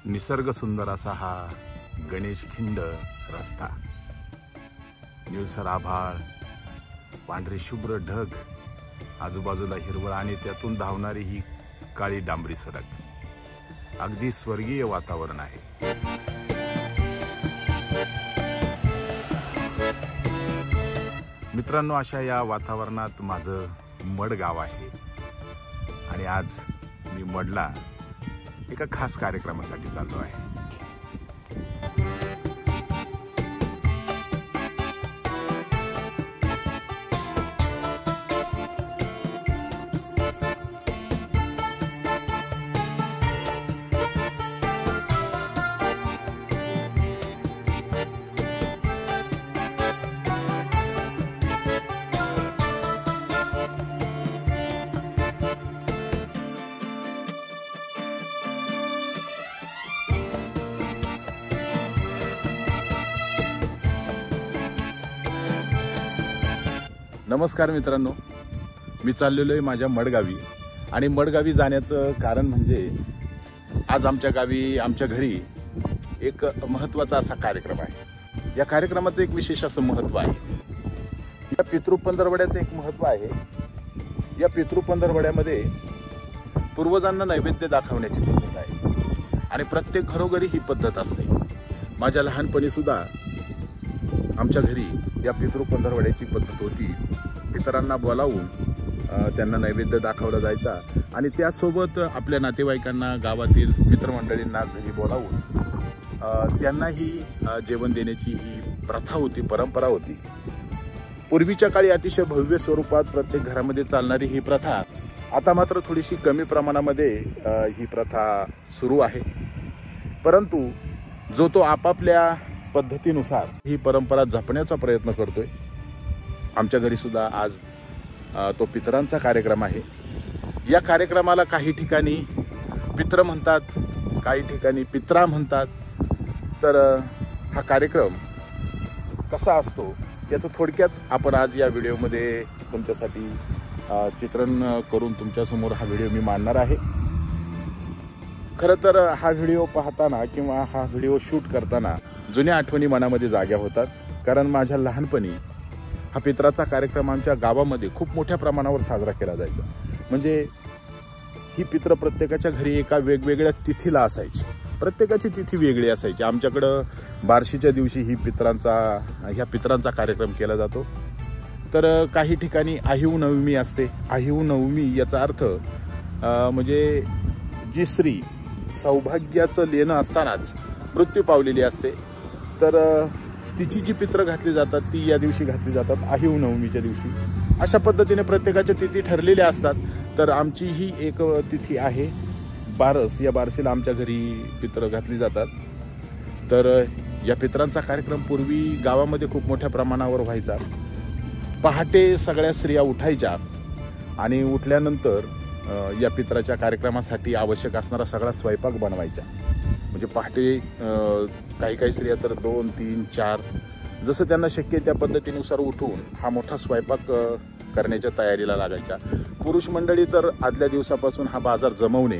निसर्ग सुंदर असा हा गणेश खिंड रस्ता, निळसर आभाळ, पांढरे शुभ्र ढग, आजूबाजूला हिरवळ आणि त्यातून धावणारी ही काळी डांबरी सडक, अगदी स्वर्गीय वातावरण आहे। मित्रांनो, अशा या वातावरणात माझं मड गाव आहे आणि आज मी मडला एका खास कार्यक्रमासाठी चाललो आहे। नमस्कार मित्रांनो, मी चाललेलो आहे माझ्या मडगावी आणि मडगावी जाण्याचं कारण म्हणजे आज आमच्या गावी, आमच्या घरी एक महत्त्वाचा असा कार्यक्रम आहे। या कार्यक्रमाचं एक विशेष असं महत्त्व आहे। या पितृ पंधरवड्याचं एक महत्त्व आहे। या पितृ पंधरवड्यामध्ये पूर्वजांना नैवेद्य दाखवण्याची पद्धत आहे आणि प्रत्येक घरोघरी ही पद्धत असते। माझ्या लहानपणी सुद्धा आमच्या घरी या पितृ पंधरवड्याची पद्धत होती। पितरांना बोलावून त्यांना नैवेद्य दाखवला जायचा आणि त्यासोबत आपल्या नातेवाईकांना, गावातील मित्रमंडळींना घरी बोलावून त्यांनाही जेवण देण्याची ही प्रथा होती, परंपरा होती। पूर्वीच्या काळी अतिशय भव्य स्वरूपात प्रत्येक घरामध्ये चालणारी ही प्रथा आता मात्र थोडीशी कमी प्रमाणामध्ये ही प्रथा सुरू आहे, परंतु जो तो आपापल्या पद्धतीनुसार ही परंपरा जपण्याचा प्रयत्न करतोय। आमच्या घरी सुद्धा आज तो पितरांचा कार्यक्रम आहे। या कार्यक्रमाला काही ठिकाणी पित्र म्हणतात, काही ठिकाणी पित्रा म्हणतात। तर हा कार्यक्रम कसा असतो याचं थोडक्यात आपण आज या व्हिडिओमध्ये तुमच्यासाठी चित्रण करून तुमच्यासमोर हा व्हिडिओ मी मांडणार आहे। खरं तर हा व्हिडिओ पाहताना किंवा हा व्हिडिओ शूट करताना जुन्या आठवणी मनामध्ये जाग्या होतात, कारण माझ्या लहानपणी हा पित्राचा कार्यक्रम आमच्या गावामध्ये खूप मोठ्या प्रमाणावर साजरा केला जायचा। म्हणजे ही पित्र प्रत्येकाच्या घरी एका वेगवेगळ्या तिथीला असायची, प्रत्येकाची तिथी वेगळी असायची। आमच्याकडं बार्शीच्या दिवशी ह्या पित्रांचा कार्यक्रम केला जातो। तर काही ठिकाणी आहिव नवमी असते। आहिव नवमी याचा अर्थ म्हणजे जी स्त्री सौभाग्याचं लेणं असतानाच मृत्यू पावलेली असते, तर तिची जी पित्र घातली जातात ती या दिवशी घातली जातात, आहिव नवमीच्या दिवशी। अशा पद्धतीने प्रत्येकाच्या तिथी ठरलेल्या असतात। तर आमची ही एक तिथी आहे बारस। या बारसीला आमच्या घरी पित्र घातली जातात। तर या पित्रांचा कार्यक्रम पूर्वी गावामध्ये खूप मोठ्या प्रमाणावर व्हायचा। पहाटे सगळ्या स्त्रिया उठायच्या आणि उठल्यानंतर या पित्राच्या कार्यक्रमासाठी आवश्यक असणारा सगळा स्वयंपाक बनवायचा। म्हणजे पहाटे काही स्त्रिया तर 2, 3, 4 जसं त्यांना शक्य त्या पद्धतीनुसार उठून हा मोठा स्वयंपाक करण्याच्या तयारीला लागायच्या। पुरुष मंडळी तर आदल्या दिवसापासून हा बाजार जमवणे,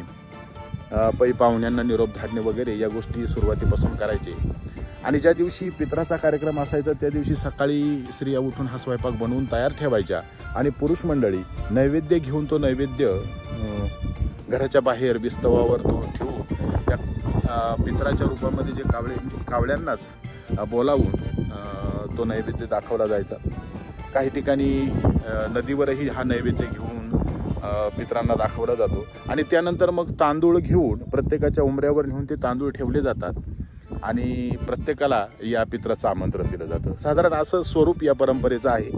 पै पाहुण्यांना निरोप धाडणे वगैरे या गोष्टी सुरुवातीपासून करायचे। आणि ज्या दिवशी पित्राचा कार्यक्रम असायचा त्या दिवशी सकाळी स्त्रिया उठून हा स्वयंपाक बनवून तयार ठेवायच्या आणि पुरुष मंडळी नैवेद्य घेऊन तो नैवेद्य घराच्या बाहेर बिस्तवावर तो ठेवून त्या पित्राच्या रूपामध्ये जे कावळ्यांनाच बोलावून तो नैवेद्य दाखवला जायचा। काही ठिकाणी नदीवरही हा नैवेद्य घेऊन पित्रांना दाखवला जातो आणि त्यानंतर मग तांदूळ घेऊन प्रत्येकाच्या उंबऱ्यावर नेऊन ते तांदूळ ठेवले जातात आणि प्रत्येकाला या पित्राचं आमंत्रण दिलं जातं। साधारण असं स्वरूप या परंपरेचं आहे।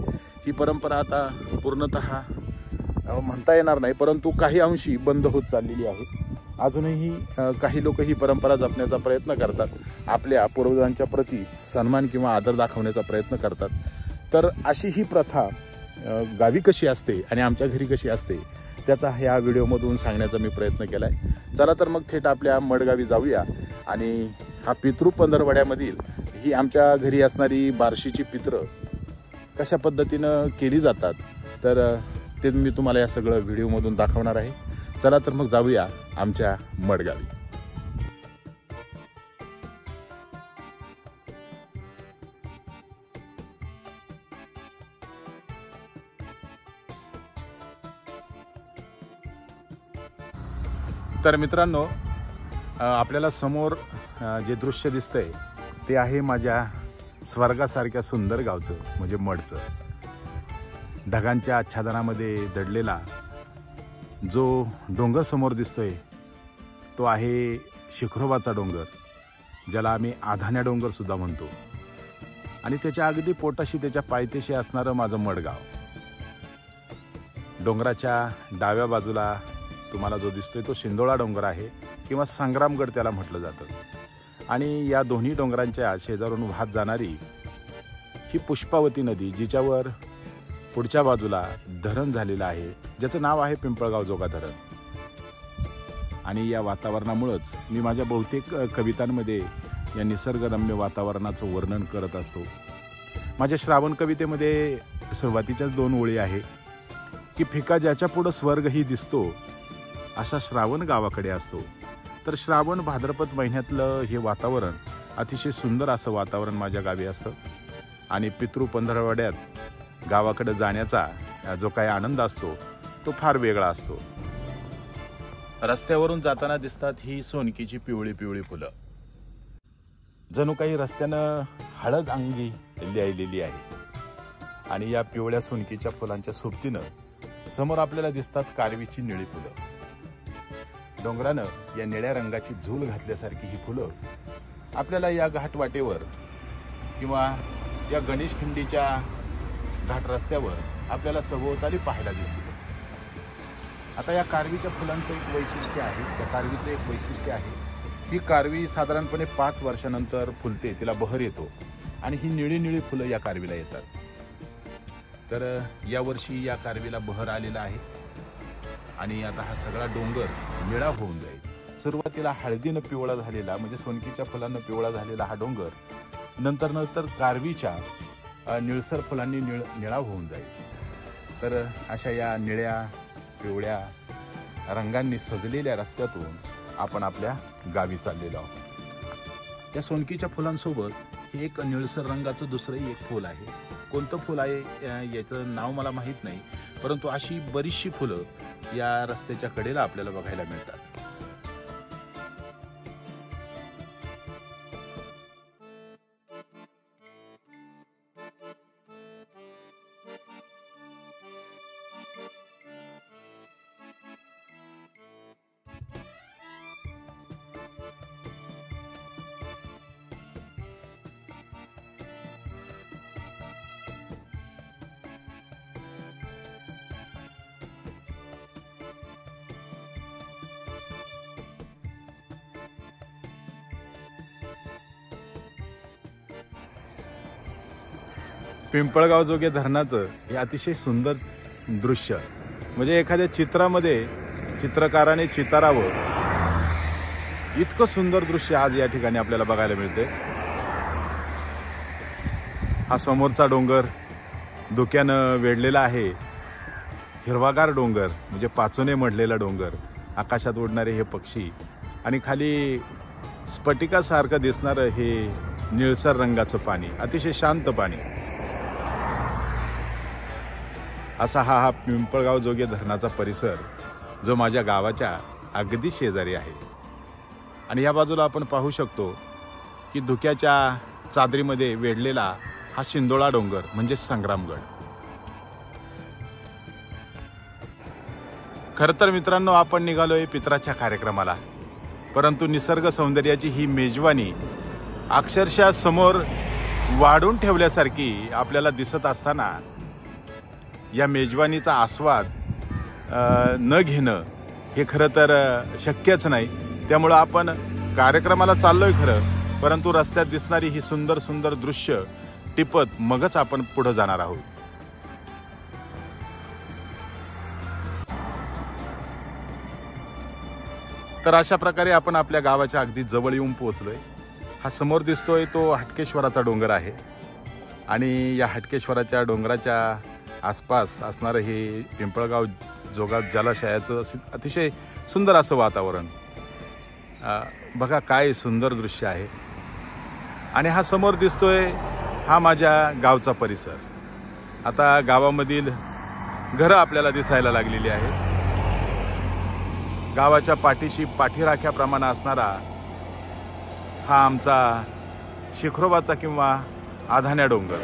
ही परंपरा आता पूर्णतः म्हणता येणार नाही, परंतु काही अंशी बंद होत चाललेली आहे। अजूनही काही लोक ही परंपरा जपण्याचा प्रयत्न करतात, आपल्या पूर्वजांच्या प्रती सन्मान किंवा आदर दाखवण्याचा प्रयत्न करतात। तर अशी ही प्रथा गावी कशी असते आणि आमच्या घरी कशी असते त्याचा ह्या व्हिडिओमधून सांगण्याचा मी प्रयत्न केला आहे। चला तर मग थेट आपल्या मडगावी जाऊया आणि हा पितृ पंधरवड्यामधील ही आमच्या घरी असणारी बार्शीची पित्र कशा पद्धतीनं केली जातात तर ते मी तुम्हाला या सगळं व्हिडिओमधून दाखवणार आहे। चला तर मग जाऊया आमच्या मडगावी। तर मित्रांनो, आपल्याला समोर जे दृश्य दिसतंय ते आहे माझ्या स्वर्गासारख्या सुंदर गावचं म्हणजे मडचं. ढगांच्या आच्छादनामध्ये दडलेला जो डोंगर समोर दिसतोय तो आहे शिखरोबाचा डोंगर, ज्याला आम्ही आधाण्या डोंगर सुद्धा म्हणतो. आणि त्याच्या अगदी पोटाशी त्याच्या पायथ्याशी असणारं माझं मडगाव. डोंगराच्या डाव्या बाजूला तुम्हाला जो दिसतोय तो शिंदोळा डोंगर आहे किंवा संग्रामगड त्याला म्हटलं जातं. आणि या दोन्ही डोंगरांच्या शेजारून वाहत जाणारी ही पुष्पावती नदी, जिच्यावर पुढच्या बाजूला धरण झालेलं आहे, ज्याचं नाव आहे पिंपळगाव जोगा धरण. आणि या वातावरणामुळेच मी माझ्या बहुतेक कवितांमध्ये या निसर्गरम्य वातावरणाचं वर्णन करत असतो. माझ्या श्रावण कवितेमध्ये सुरुवातीच्याच 2 ओळी आहे की फिका ज्याच्या पुढं स्वर्गही दिसतो असा श्रावण गावाकडे असतो. तर श्रावण भाद्रपद महिन्यातलं हे वातावरण अतिशय सुंदर असं वातावरण माझ्या गावी असतं. आणि पितृ पंधरवड्यात गावाकडे जाण्याचा जो काही आनंद असतो तो फार वेगळा असतो. रस्त्यावरून जाताना दिसतात ही सोनकीची पिवळी पिवळी फुलं, जणू काही रस्त्यानं हळद अंगी लिहिलेली आहे. आणि या पिवळ्या सोनकीच्या फुलांच्या सोबतीनं समोर आपल्याला दिसतात कारवीची निळी फुलं. डोंगरानं या निळ्या रंगाची झूल घातल्यासारखी ही फुलं आपल्याला या घाटवाटेवर किंवा या गणेश खिंडीच्या घाट रस्त्यावर आपल्याला सभोवताली पाहायला दिसतील. आता या कारवीच्या फुलांचं एक वैशिष्ट्य आहे, त्या कारवीचं एक वैशिष्ट्य आहे, ही कारवी साधारणपणे 5 वर्षानंतर फुलते, तिला बहर येतो आणि ही निळी निळी फुलं या कारवीला येतात. तर यावर्षी या कारवीला बहर आलेला आहे आणि आता हा सगळा डोंगर निळा होऊन जाईल. सुरुवातीला हळदीनं पिवळा झालेला म्हणजे सोनकीच्या फुलांना पिवळा झालेला हा डोंगर नंतर कारवीच्या निळसर फुलांनी निळा होऊन जाईल. तर अशा या निळ्या पिवळ्या रंगांनी सजलेल्या रस्त्यातून आपण आपल्या गावी चाललेलो आहोत. या सोनकीच्या फुलांसोबत हे एक निळसर रंगाचं दुसरंही एक फूल आहे. कोणतं फूल आहे याचं नाव मला माहीत नाही, परंतु अशी बरीचशी फुलं या रस्त्याच्या कडेला आपल्याला बघायला मिळतात. पिंपळगाव जोगे धरणाचं हे अतिशय सुंदर दृश्य म्हणजे एखाद्या चित्रामध्ये चित्रकाराने चितारावं इतकं सुंदर दृश्य आज या ठिकाणी आपल्याला बघायला मिळते. हा समोरचा डोंगर धुक्यानं वेढलेला आहे, हिरवागार डोंगर म्हणजे पाचोने मढलेला डोंगर, आकाशात उडणारे हे पक्षी आणि खाली स्फटिकासारखं दिसणारं हे निळसर रंगाचं पाणी, अतिशय शांत पाणी. असा हा पिंपळगाव जोगे धरणाचा परिसर जो माझ्या गावाच्या अगदी शेजारी आहे. आणि या बाजूला आपण पाहू शकतो की धुक्याच्या चादरीमध्ये वेढलेला हा शिंदोळा डोंगर म्हणजे संग्रामगड. खरं तर मित्रांनो, आपण निघालोय पित्राच्या कार्यक्रमाला, परंतु निसर्ग सौंदर्याची ही मेजवानी अक्षरशः समोर वाढून ठेवल्यासारखी आपल्याला दिसत असताना या मेजवानीचा आस्वाद न घेणं हे खरं तर शक्यच नाही. त्यामुळं आपण कार्यक्रमाला चाललोय खरं, परंतु रस्त्यात दिसणारी ही सुंदर सुंदर दृश्य टिपत मगच आपण पुढे जाणार आहोत. तर अशा प्रकारे आपण आपल्या गावाच्या अगदी जवळ येऊन पोहोचलोय. हा समोर दिसतोय तो हटकेश्वराचा डोंगर आहे आणि या हटकेश्वराच्या डोंगराच्या आसपास असणारं हे पिंपळगाव जोगा जलाशयाचं अतिशय सुंदर असं वातावरण बघा, काय सुंदर दृश्य आहे. आणि हा समोर दिसतोय हा माझ्या गावचा परिसर. आता गावामधील घरं आपल्याला दिसायला लागलेली आहेत. गावाच्या पाठीशी पाठीराख्याप्रमाणे असणारा हा आमचा शिखरोबाचा किंवा आधाण्या डोंगर.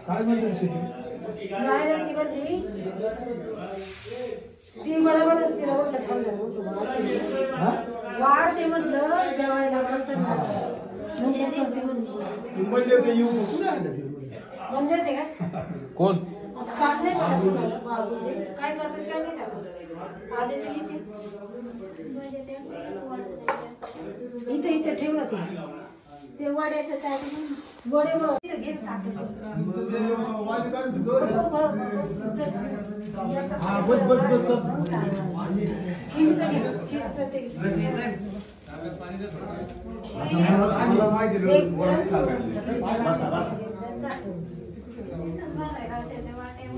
काय म्हणतात शेती नाही ती म्हणती ती मला म्हणत तिला म्हटलं थांब जरा वाढते म्हटलं जेवायला माणसांना म्हणजे करते म्हणजे ते येऊ कुठे आलं म्हणजे ते काय कोण काय करतात काय नाही टाकत आधी इथे इथे ठेवलं ते वड्याचं काय वडे घेत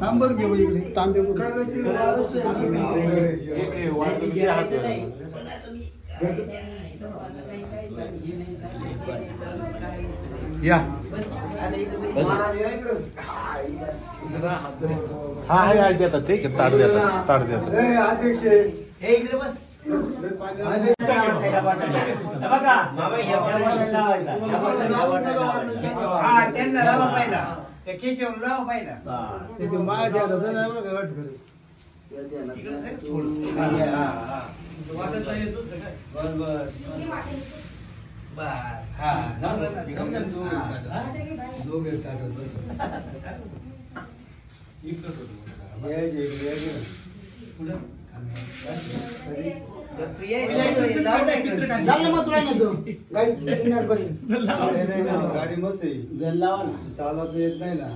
तांबर घेऊ इकडे तांबे या हा आहे देतात ते ताट देतात अध्यक्ष गाडी मस्त चालवता येत नाही ना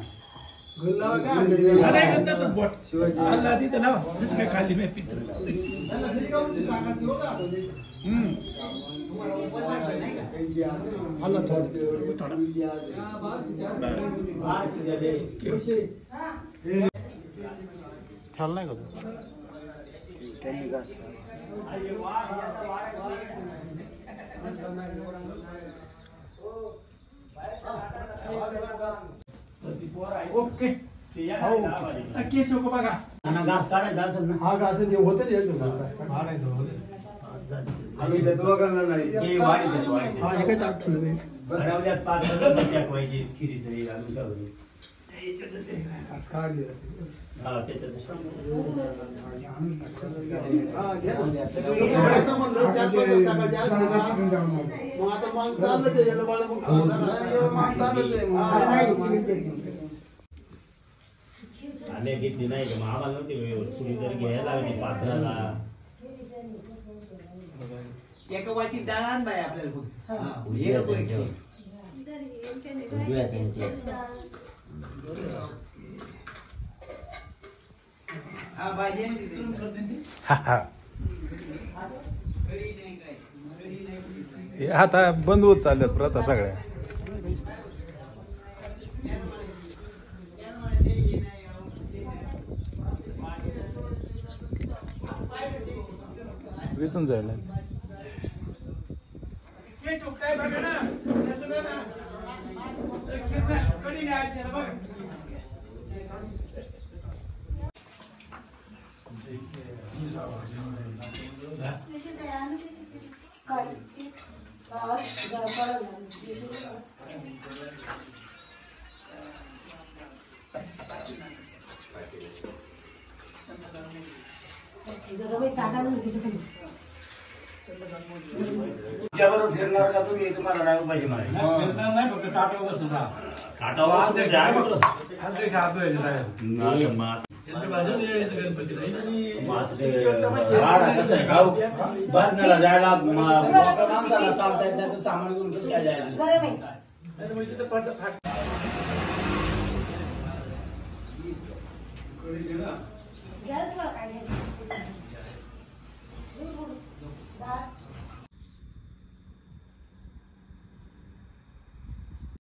ख्याल नाही का ओके घास काढायचा असेल ना हा घास होतं अजून त्या दोघांना नाही हे वाढी त्याची वाढी. हा हे काय ताट ठेवलं बनवल्यात 5 मिनिटं टाकवायची खिरीचं हे घालून ठेवली. काढली असेल. हा त्याच्यात हा, घ्या ना. आता म्हणलं, चार पाच वाजता सकाळची असली का? मग आता माणसं आलं ते, याला बाळा मग माणसं आलं ते. हा. आम्ही घेतली नाही का मग आम्हाला नव्हती वेळ कुणी जर घ्यायला लागली पात्राला. एका वाटीत डाळ आण बाय आपल्याला फक्त. हे नको रे ठेव. हा भाजी आणि तिथून करते ते. हा हा घरी नाही काय घरी नाही. हे आता बंद होत चालल्यात प्रथा सगळ्या. विचून जायला काय आज जरा पडलं. जरा बाई टाका ना तिच्याकडे. तुमच्याबरोबर फिरणार का तुम्ही तुम्हाला ड्रायव्हर पाहिजे मला. फिरणार नाही, फक्त ताटावर बसून राहा. काटावर असं जाय म्हटलं. आज ते खातो आहे, साहेब. नाही, मग त्यांच्या भाज्या नाही यायचं गणपती नाही. मग आता ते वाडा कसं आहे गाव बसण्याला जायला मोठ्या माणसाला चालता येत नाही तर सामान घेऊन कसं काय जायला. गरम आहे. त्याच्यामुळे तिथं पडलं फाट. घ्या तुला काय घ्यायचं.